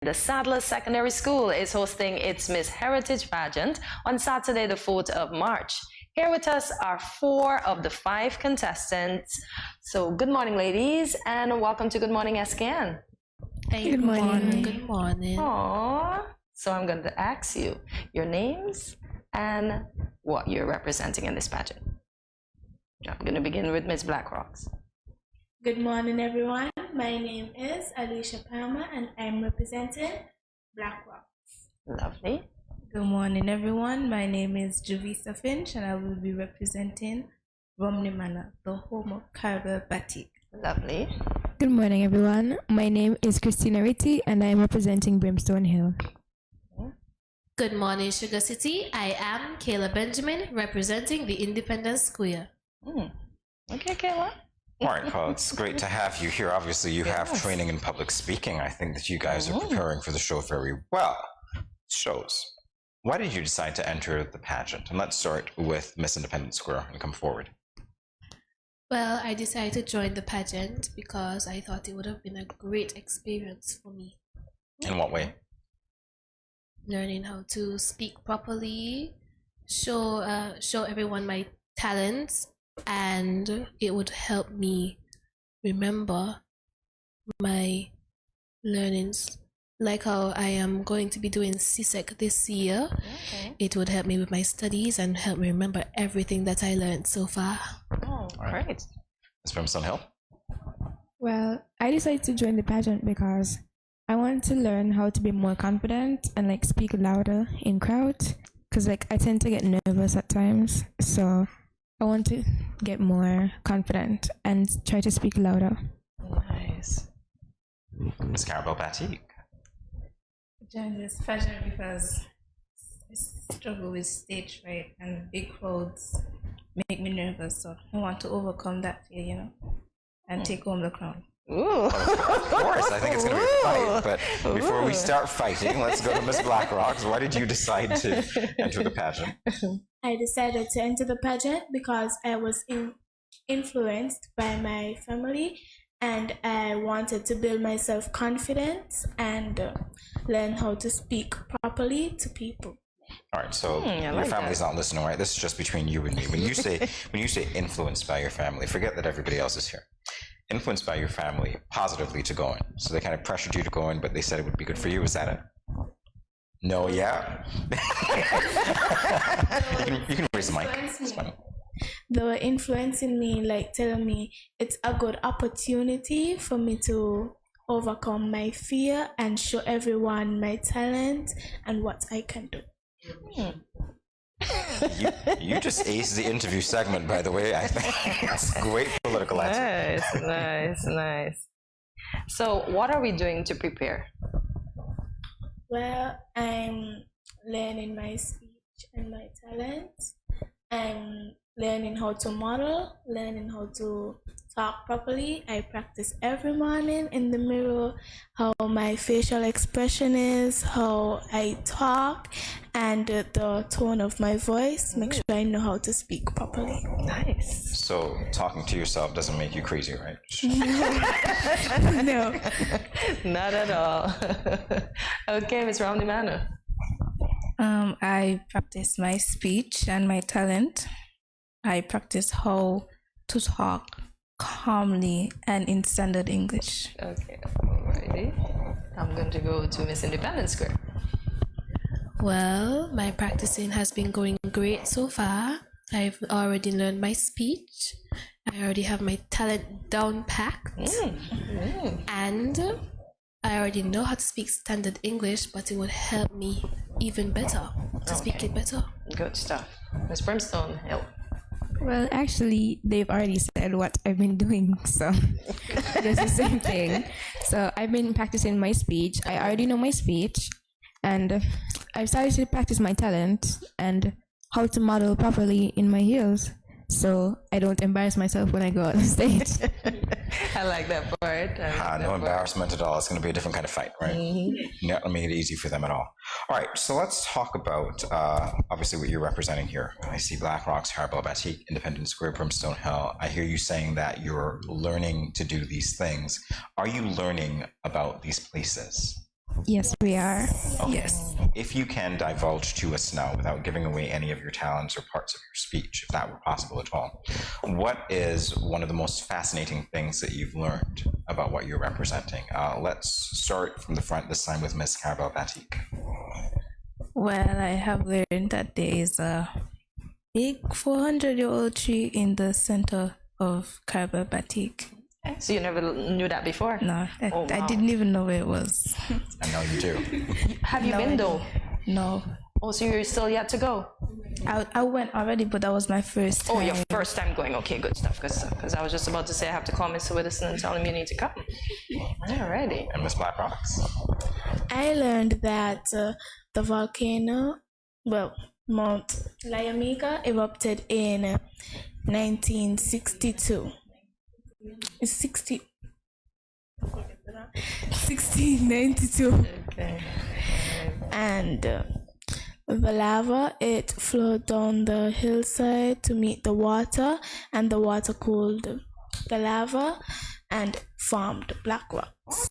The Sadler Secondary School is hosting its Miss Heritage Pageant on Saturday, the 4th of March. Here with us are 4 of the 5 contestants. So good morning, ladies, and welcome to Good Morning SKN. Hey, good morning. Good morning. Aww. So I'm going to ask you your names and what you're representing in this pageant. I'm going to begin with Miss Blackrocks. Good morning, everyone. My name is Alicia Palmer, and I'm representing Blackrocks. Lovely. Good morning, everyone. My name is Juvisa Finch, and I will be representing Romney Manor, the home of Carabel Batik. Lovely. Good morning, everyone. My name is Christina Ritty, and I am representing Brimstone Hill. Good morning, Sugar City. I am Kayla Benjamin, representing the Independence Square. Okay, Kayla. All right, well, it's great to have you here. Obviously, you have training in public speaking. I think that you guys are preparing for the show very well. Shows. Why did you decide to enter the pageant? And let's start with Miss Independence Square and come forward. Well, I decided to join the pageant because I thought it would have been a great experience for me. In what way? Learning how to speak properly, show everyone my talents, and it would help me remember my learnings. Like how I am going to be doing CSEC this year, It would help me with my studies and help me remember everything that I learned so far. Oh, great. Ms. Brimstone Hill? Well, I decided to join the pageant because I want to learn how to be more confident and speak louder in crowds, because I tend to get nervous at times. So I want to get more confident and try to speak louder. Nice. Ms. Carabel Batik? I joined this pageant because I struggle with stage fright, and big crowds make me nervous. So I want to overcome that fear, and take home the crown. Ooh. Of course, I think it's going to be a fight, but before we start fighting, let's go to Miss Blackrocks. Why did you decide to enter the pageant? I decided to enter the pageant because I was influenced by my family, and I wanted to build my self-confidence and learn how to speak properly to people. All right, so your family's not listening, right? This is just between you and me. When you say influenced by your family, forget that everybody else is here. Influenced by your family positively to go in. So they kind of pressured you to go in, but they said it would be good for you. Is that it? No, yeah? you can raise the mic. It's fine. They were influencing me, telling me it's a good opportunity for me to overcome my fear and show everyone my talent and what I can do. You just aced the interview segment, by the way. I think it's great political answer. Nice. So what are we doing to prepare? Well, I'm learning my speech and my talents. I'm learning how to model, learning how to talk properly. I practice every morning in the mirror how my facial expression is, how I talk, and the tone of my voice. Make sure I know how to speak properly. Nice. So talking to yourself doesn't make you crazy, right? No. Not at all. Okay, Ms. Romney Manor. I practice my speech and my talent. I practice how to talk calmly and in standard English. Okay, alrighty. I'm going to go to Miss Independence Square. Well, my practicing has been going great so far. I've already learned my speech. I already have my talent down packed. And I already know how to speak standard English, but it would help me even better to speak it better. Good stuff. Miss Brimstone Hill. Well, actually, they've already said what I've been doing, so it's the same thing. So I've been practicing my speech. I already know my speech, and I've started to practice my talent and how to model properly in my heels, so I don't embarrass myself when I go on the stage. I like that part. No embarrassment at all. It's going to be a different kind of fight, right? Not make it easy for them at all. All right, so let's talk about obviously what you're representing here. I see Blackrocks, Carabel Batik, Independence Square, Brimstone Hill. I hear you saying that you're learning to do these things. Are you learning about these places? Yes, we are. Okay. Yes. If you can divulge to us now, without giving away any of your talents or parts of your speech, if that were possible at all, what is one of the most fascinating things that you've learned about what you're representing? Let's start from the front this time with Miss Carabel Batik. Well, I have learned that there is a big 400-year-old tree in the center of Carabel Batik. So you never knew that before? No, Oh, I wow. didn't even know where it was. I know you do. Have you been though? No. Oh, so you're still yet to go? I went already, but that was my first time. Oh, your first time going. Okay, good stuff, good stuff. Because I was just about to say I have to call Mr. Widdowson and tell him you need to come. Alrighty. And Miss Black Rocks. I learned that the volcano, well, Mount Layamika, erupted in 1962. It's 1692. Okay. And the lava, it flowed down the hillside to meet the water, and the water cooled the lava and formed black rocks.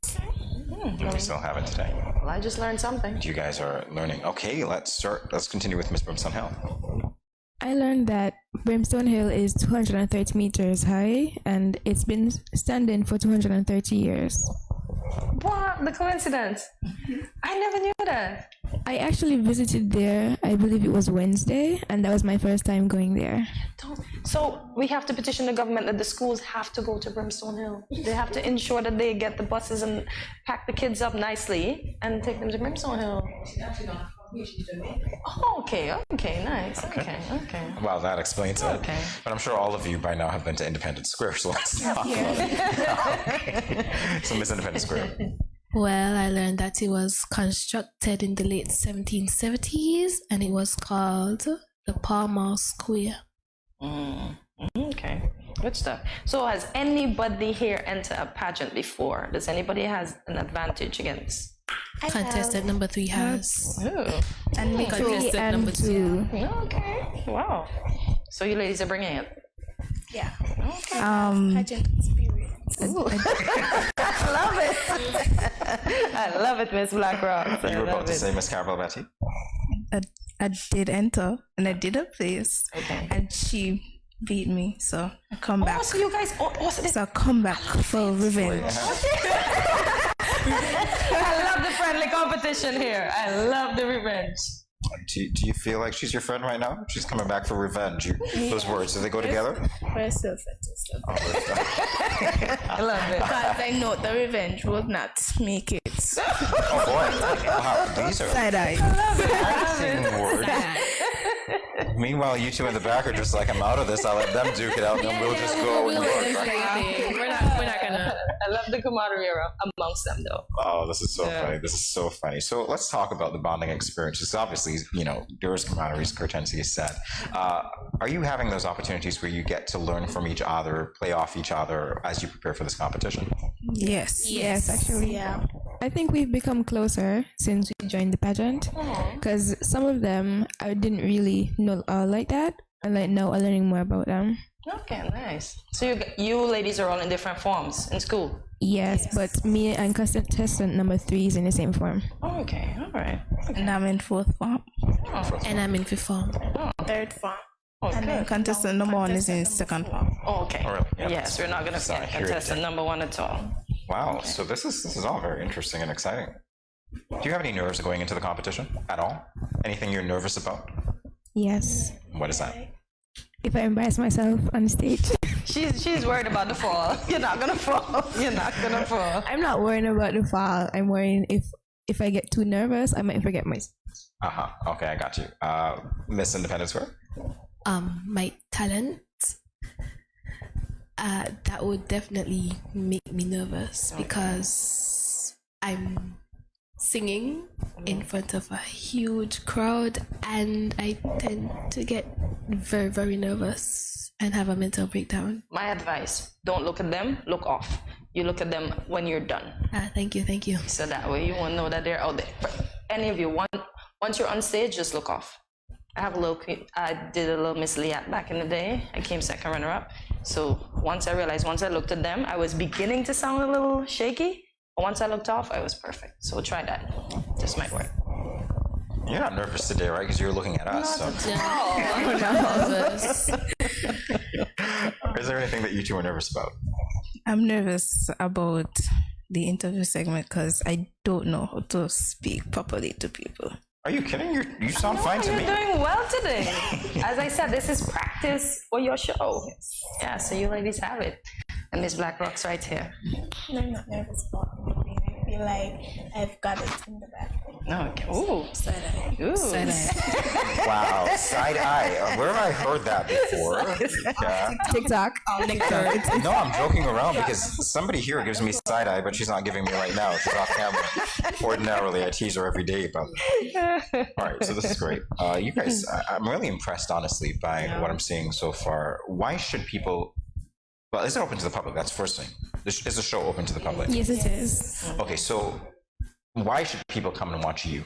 And we still have it today. Well, I just learned something. You guys are learning. Okay, let's continue with Miss Brimstone Hill. I learned that Brimstone Hill is 230 meters high and it's been standing for 230 years. What? The coincidence? I never knew that. I actually visited there, I believe it was Wednesday, and that was my first time going there. So we have to petition the government that the schools have to go to Brimstone Hill. They have to ensure that they get the buses and pack the kids up nicely and take them to Brimstone Hill. Oh, okay, nice. Okay. Well, that explains it. Okay. But I'm sure all of you by now have been to Independence Square, so let's talk about it. So Miss Independence Square. Well, I learned that it was constructed in the late 1770s and it was called the Palmer Square. Okay, good stuff. So has anybody here entered a pageant before? Does anybody has an advantage against? Contestant number 3 has. Ooh. And me too. Contestant number 2. Okay, wow. So you ladies are bringing it? Yeah. Okay. Pageant experience. I love it. I love it, Miss Blackrock. You were about to say Miss Carabel Betty? I did enter and I did a place. Okay. And she beat me, so I come back. Oh, so you guys, So I come back for revenge. I love the friendly competition here. I love the revenge. Do you feel like she's your friend right now? She's coming back for revenge. Those words, do they go together? We're still friends. I love it. Because I know the revenge will not make it. Oh boy. Wow, these are Side eye. exciting words. Meanwhile, you two in the back are just like, I'm out of this. I'll let them duke it out, and then we'll just go. And We're not gonna. I love the camaraderie amongst them, though. Oh, this is so funny. This is so funny. So let's talk about the bonding experiences. Obviously, there's camaraderie, as Hortensia has said. Are you having those opportunities where you get to learn from each other, play off each other as you prepare for this competition? Yes, actually. Yeah. I think we've become closer since we joined the pageant because some of them I didn't really know like that, and like now I'm learning more about them. Okay, nice. So you ladies are all in different forms in school? Yes, but me and contestant number 3 is in the same form. Oh, okay, all right. And I'm in 4th form. And I'm in 5th form. Third form. Okay. And contestant number 1 is in 2nd form. Oh, okay. Oh, really? Yeah, Yes, we're not going to sorry, get here it contestant is. number 1 at all. Wow. So this is all very interesting and exciting. Do you have any nerves going into the competition at all? Anything you're nervous about? Yes. What is that? If I embarrass myself on stage. She's worried about the fall. You're not gonna fall. You're not gonna fall. I'm not worrying about the fall. I'm worrying if I get too nervous, I might forget myself. Okay, I got you. Miss Independence Square? My talent. That would definitely make me nervous because I'm singing in front of a huge crowd and I tend to get very, very nervous and have a mental breakdown. My advice, don't look at them, look off. You look at them when you're done. Thank you. So that way you won't know that they're out there. For any of you, once you're on stage, just look off. I did a little Miss Liat back in the day. I came second runner up. So once I looked at them, I was beginning to sound a little shaky. But once I looked off, I was perfect. So try that. This might work. You're not nervous today, right? Because you're looking at us. So. Is there anything that you two are nervous about? I'm nervous about the interview segment because I don't know how to speak properly to people. Are you kidding? You sound fine to me. You're doing well today. As I said, this is practice for your show. Yeah, so you ladies have it. And Miss Blackrock's right here. No, I'm not nervous about anything. I feel like I've got it in the back. Okay. Ooh. Side-eye. Ooh. Wow, side eye. Where have I heard that before? Yeah. TikTok. No, I'm joking around because somebody here gives me side eye, but she's not giving me right now. She's off camera. Ordinarily, I tease her every day about that. All right, so this is great. You guys, I'm really impressed, honestly, by what I'm seeing so far. Why should people? Well, is it open to the public? That's the first thing. Is the show open to the public? Yes, it is. Okay, so why should people come and watch you?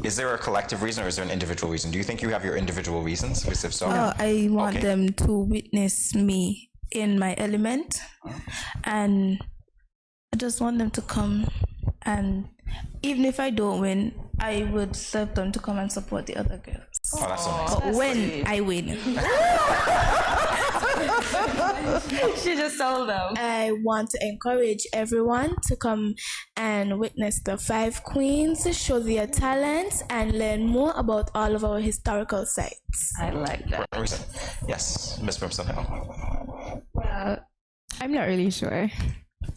Is there a collective reason or is there an individual reason? Do you think you have your individual reasons? Because if so, I want them to witness me in my element, and I just want them to come, and even if I don't win, I would love them to come and support the other girls. Oh, that's so nice. But when I win, She just told them. I want to encourage everyone to come and witness the 5 queens, show their talents, and learn more about all of our historical sites. I like that. Yes, Miss Brimstone Hill. I'm not really sure,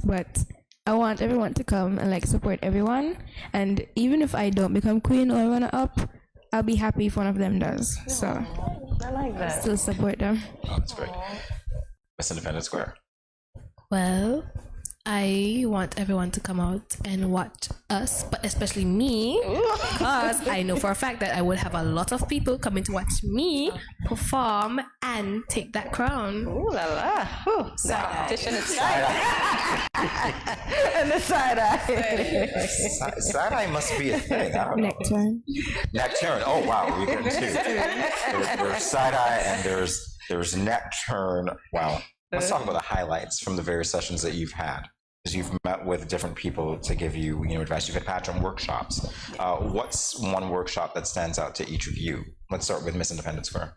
but I want everyone to come and like support everyone. And even if I don't become queen or runner up, I'll be happy if one of them does. So I like that. still support them. Oh, that's great. Miss Independent Square. Well, I want everyone to come out and watch us, but especially me, because I know for a fact that I would have a lot of people coming to watch me perform and take that crown. Ooh la la. Ooh, the competition is side eye. And the side eye. Side eye must be a thing. I don't know. Nectarine. Oh wow, we're getting two. There's side eye and there's nectarine. Wow. Let's talk about the highlights from the various sessions that you've had. As you've met with different people to give you, advice. You've had pageant workshops. What's one workshop that stands out to each of you? Let's start with Miss Independent Square.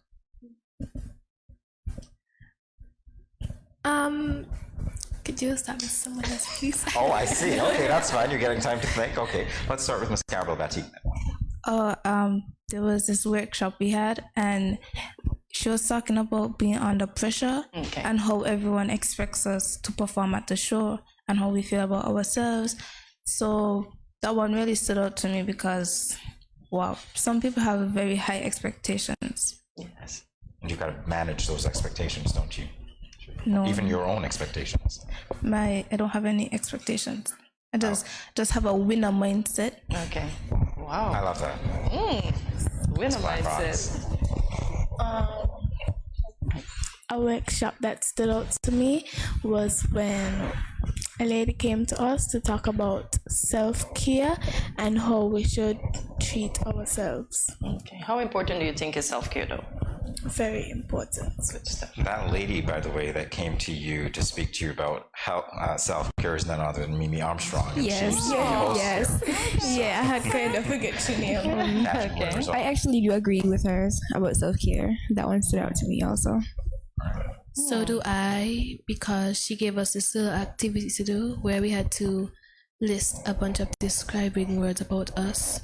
Could you start with someone else, please? Oh, I see. Okay, that's fine. You're getting time to think. Okay, let's start with Miss Carol Betty. There was this workshop we had, and she was talking about being under pressure and how everyone expects us to perform at the show and how we feel about ourselves. So that one really stood out to me because, wow, some people have very high expectations. Yes. And you've got to manage those expectations, don't you? No. Even your own expectations. I don't have any expectations. I just have a winner mindset. Okay. Wow. I love that. Winner mindset. A workshop that stood out to me was when a lady came to us to talk about self-care and how we should treat ourselves. Okay. How important do you think is self-care though? Very important. Good stuff. That lady, by the way, that came to you to speak to you about how self-care is none other than Mimi Armstrong. And Yes. Yeah, I had kind of forget your name. Okay. I actually do agree with hers about self-care. That one stood out to me also. So do I, because she gave us this little activity to do where we had to list a bunch of describing words about us.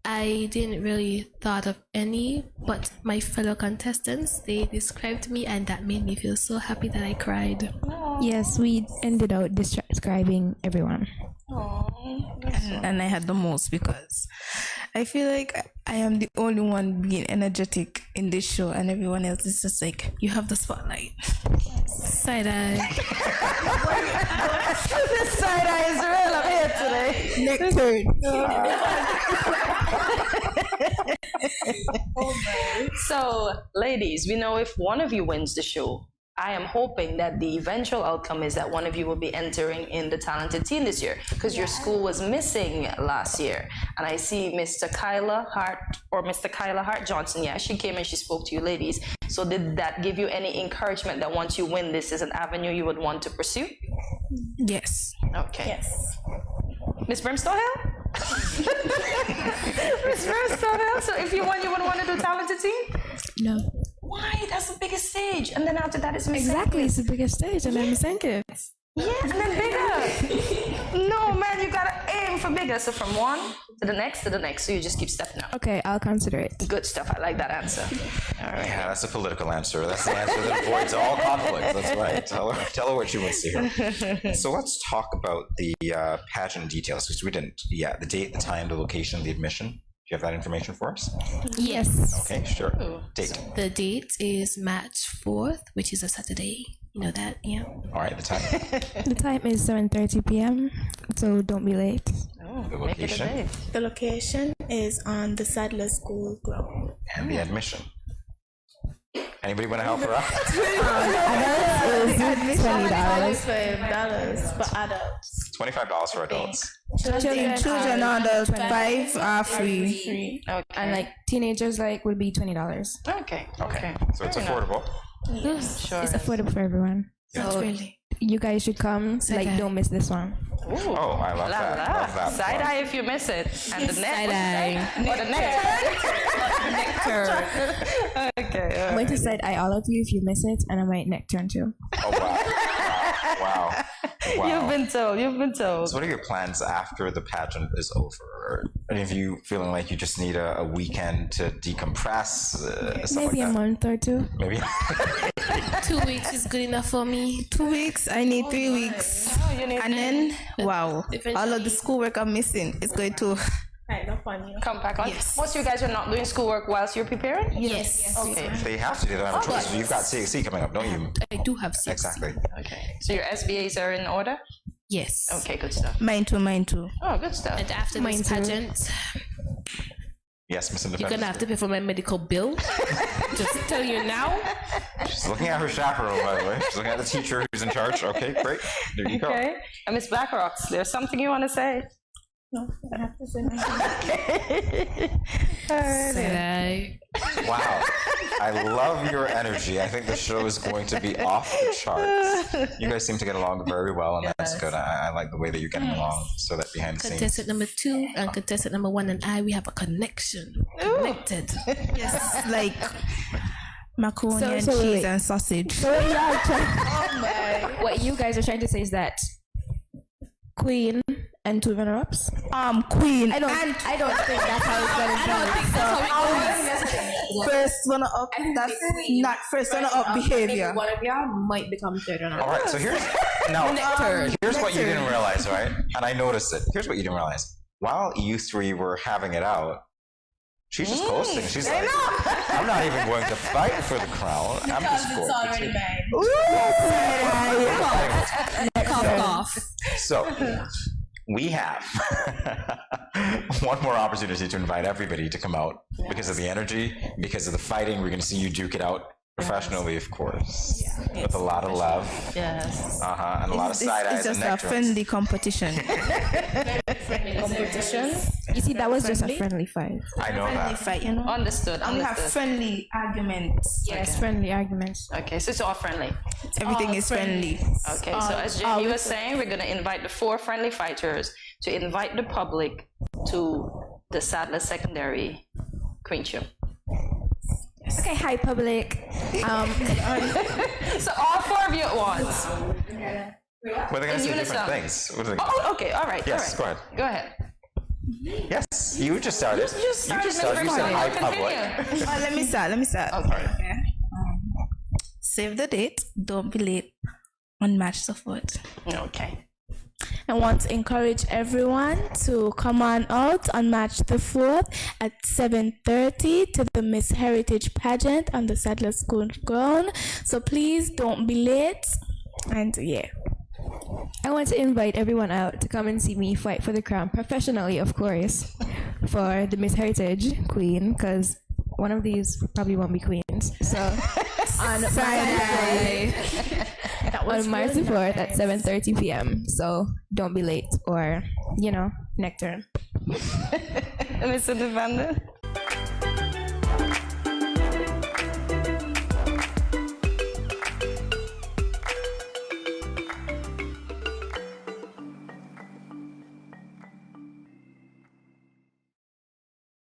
I didn't really thought of any, but my fellow contestants, they described me, and that made me feel so happy that I cried. Yes, we ended out describing everyone. And I had the most because I feel like I am the only one being energetic in this show, and everyone else is just like, you have the spotlight. Side eye. This side eye is real up here today. So, ladies, we know if one of you wins the show, I am hoping that the eventual outcome is that one of you will be entering in the talented teen this year, because your school was missing last year. And I see Mr. Kyla Hart Johnson. Yeah, she came and she spoke to you ladies. So did that give you any encouragement that once you win, this is an avenue you would want to pursue? Yes. Okay. Yes. Miss Brimstone Hill? Miss Brimstone Hill? So if you won, you wouldn't want to do talented teen? No. Why? That's the biggest stage. And then after that, it's Miss Exactly, Sankey. it's the biggest stage, and then thank you. Yeah, and then bigger. No, man, you gotta aim for bigger. So from one to the next to the next. So you just keep stepping up. Okay, I'll consider it. Good stuff. I like that answer. All right. Yeah, that's a political answer. That's the answer that avoids all conflict. That's right. Tell her what she wants to hear. So let's talk about the pageant details, because we didn't. Yeah, the date, the time, the location, the admission. Do you have that information for us? Yes. Okay, sure. Date. The date is March 4th, which is a Saturday. You know that, yeah. All right, the time. The time is 7:30 p.m., so don't be late. Oh, The make it a location. day. The location is on the Sadler School ground. And the admission. Anybody want to help her out? $20. $5 for adults. $25 for adults. Children under 5 are free. Okay. And like teenagers, like would be $20. Okay. Okay, so it's Fair enough. affordable. Sure. It's affordable for everyone. So You guys should come. Like, don't miss this one. Ooh. Oh, I love La, that. la. Love that. Side eye if you miss it. And the next. Side-eye. Or the next turn. Okay. I'm going to side eye all of you if you miss it, and I might neck turn too. Oh, wow. Wow. Wow. You've been told. You've been told. So what are your plans after the pageant is over? Are any of you feeling like you just need a weekend to decompress? Stuff Maybe like a that? month or two. Maybe. 2 weeks is good enough for me. 2 weeks, I need 3 weeks. You need And then, wow, all of the schoolwork I'm missing is going to. Kind of funny. come back on. Yes. Most of you guys are not doing schoolwork whilst you're preparing? Yes. Okay. They have to. They don't have a choice. You've got CXC coming up, don't you? I do have 6. Exactly. Okay. So your SBAs are in order? Yes. Okay, good stuff. Mine too. Oh, good stuff. And after Mine this too. pageant, Yes, Miss you're Independent. gonna have to pay for my medical bill. Just tell you now. She's looking at her chaperone, by the way. She's looking at the teacher who's in charge. Okay, great. There you go. Okay. And Miss Blackrocks, there's something you want to say? No, I have to say nothing. Side-eye. Wow. I love your energy. I think the show is going to be off the charts. You guys seem to get along very well, and that's good. I like the way that you're getting along, so that behind the scenes. Contestant number 2 and contestant number 1 and I, we have a connection. Connected. Yes, like macaroni So- and so cheese wait. and sausage. So what you guys are trying to say is that Queen and 2 runner-ups? Queen. I don't think that's how it's gonna be. First runner up. That's not first runner up behavior. One of y'all might become 3rd runner-up. All right, so here's what you didn't realize, right? And I noticed it. Here's what you didn't realize. While you 3 were having it out, she's just coasting. She's like, I'm not even going to fight for the crown. I'm just going to take. Cough. So we have one more opportunity to invite everybody to come out because of the energy, because of the fighting. We're going to see you duke it out professionally, of course, with a lot of love, Yes. and a lot of side eyes It's and just a neck turns. friendly competition. Competition. You see, that was just a friendly fight. I know Friendly that. fight, you know. Understood. And we have Understood. friendly arguments. Yes, friendly arguments. Okay, so it's all friendly. Everything is friendly. Okay, so as Jamie was saying, we're going to invite the 4 friendly fighters to invite the public to the Sadler Secondary Queen Show. Okay, hi public. So all 4 of you at once. Well, they're going to In say unison. different things. What are they Oh, okay, all right. Yes, all right. go ahead. Go ahead. Yes, you just started. You just started. You said hi, public. Continue. Let me start. Okay. Save the date. Don't be late on March the 4th. Okay. I want to encourage everyone to come on out on March the 4th at 7:30 to the Miss Heritage Pageant on the Sadler School ground. So please don't be late. And yeah. I want to invite everyone out to come and see me fight for the crown professionally, of course, for the Miss Heritage Queen, because one of these probably won't be queens. So on Friday, on March the 4th at 7:30 p.m. So don't be late, or neck turn. Mr. Defender.